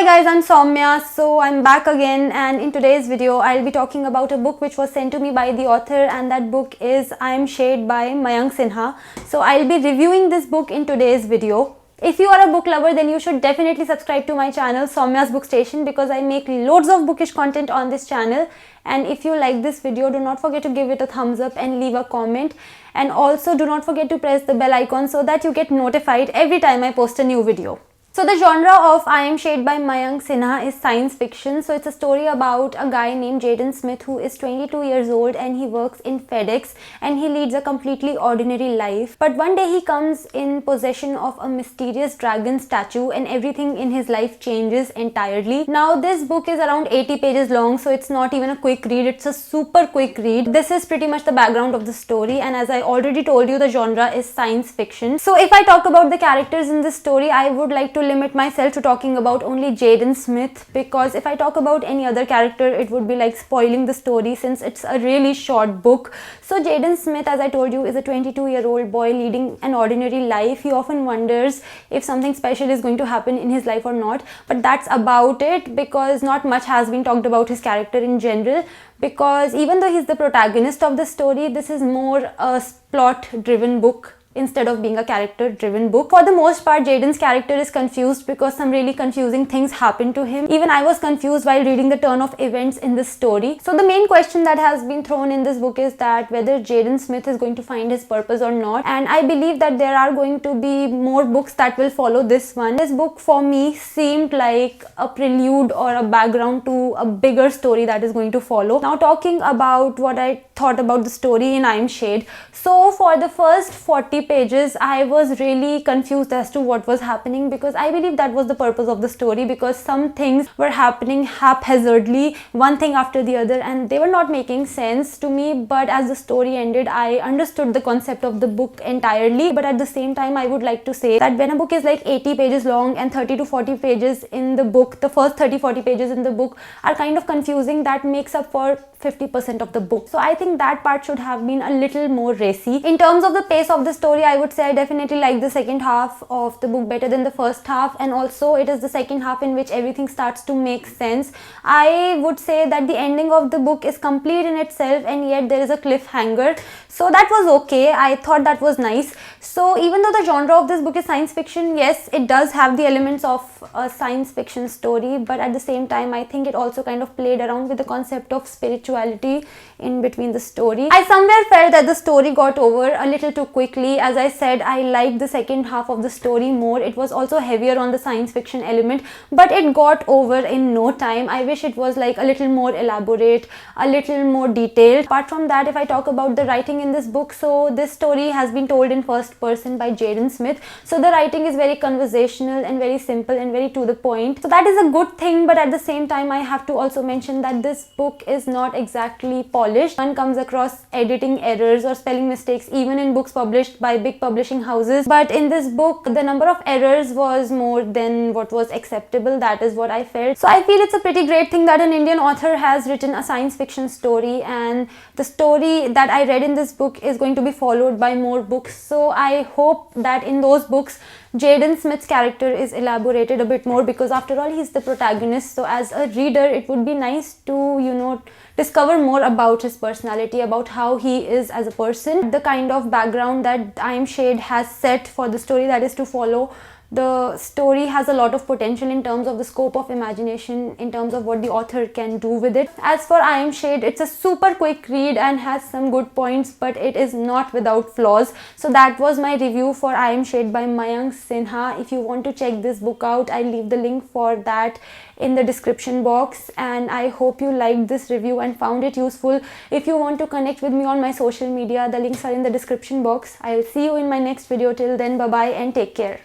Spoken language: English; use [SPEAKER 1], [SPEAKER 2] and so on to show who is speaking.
[SPEAKER 1] Hi guys, I'm Saumya. So I'm back again, and in today's video I'll be talking about a book which was sent to me by the author, and that book is I Am Shade by Mayank Sinha. So I'll be reviewing this book in today's video. If you are a book lover, then you should definitely subscribe to my channel Saumya'sbookstation, because I make loads of bookish content on this channel. And if you like this video, do not forget to give it a thumbs up and leave a comment, and also do not forget to press the bell icon so that you get notified every time I post a new video. So the genre of I Am Shade by Mayank Sinha is science fiction. So it's a story about a guy named Jaden Smith who is 22 years old, and he works in FedEx, and he leads a completely ordinary life. But one day he comes in possession of a mysterious dragon statue, and everything in his life changes entirely. Now this book is around 80 pages long, so it's not even a quick read, it's a super quick read. This is pretty much the background of the story, and as I already told you, the genre is science fiction. So if I talk about the characters in this story, I would like to limit myself to talking about only Jaden Smith, because if I talk about any other character, it would be like spoiling the story since it's a really short book. So Jaden Smith, as I told you, is a 22-year-old boy leading an ordinary life. He often wonders if something special is going to happen in his life or not, but that's about it, because not much has been talked about his character in general. Because even though he's the protagonist of the story, this is more a plot driven book instead of being a character driven book. For the most part, Jaden's character is confused because some really confusing things happen to him. Even I was confused while reading the turn of events in this story. So the main question that has been thrown in this book is that whether Jaden Smith is going to find his purpose or not, and I believe that there are going to be more books that will follow this one. This book for me seemed like a prelude or a background to a bigger story that is going to follow. Now talking about what I thought about the story in I Am Shade. So for the first 40 pages, I was really confused as to what was happening, because I believe that was the purpose of the story, because some things were happening haphazardly, one thing after the other, and they were not making sense to me. But as the story ended, I understood the concept of the book entirely. But at the same time, I would like to say that when a book is like 80 pages long and 30 to 40 pages in the book, the first 30-40 pages in the book are kind of confusing. That makes up for 50% of the book. So I think that part should have been a little more racy. In terms of the pace of the story, I would say I definitely like the second half of the book better than the first half, and also it is the second half in which everything starts to make sense. I would say that the ending of the book is complete in itself, and yet there is a cliffhanger. So that was okay. I thought that was nice. So even though the genre of this book is science fiction, yes, it does have the elements of a science fiction story, but at the same time, I think it also kind of played around with the concept of spirituality in between the story. I somewhere felt that the story got over a little too quickly. As I said, I liked the second half of the story more. It was also heavier on the science fiction element, but it got over in no time. I wish it was like a little more elaborate, a little more detailed. Apart from that, if I talk about the writing in this book, so this story has been told in first person by Jaden Smith. So the writing is very conversational and very simple and very to the point. So that is a good thing, but at the same time, I have to also mention that this book is not exactly polished. One comes across editing errors or spelling mistakes even in books published by big publishing houses, but in this book the number of errors was more than what was acceptable. That is what I felt. So I feel it's a pretty great thing that an Indian author has written a science fiction story, and the story that I read in this book is going to be followed by more books. So I hope that in those books Jaden Smith's character is elaborated a bit more, because after all he's the protagonist. So as a reader, it would be nice to, discover more about his personality, about how he is as a person, the kind of background that I Am Shade has set for the story that is to follow. The story has a lot of potential in terms of the scope of imagination, in terms of what the author can do with it. As for I Am Shade, it's a super quick read and has some good points, but it is not without flaws. So that was my review for I Am Shade by Mayank Sinha. If you want to check this book out, I'll leave the link for that in the description box, and I hope you liked this review and found it useful. If you want to connect with me on my social media, the links are in the description box. I'll see you in my next video. Till then, bye bye and take care.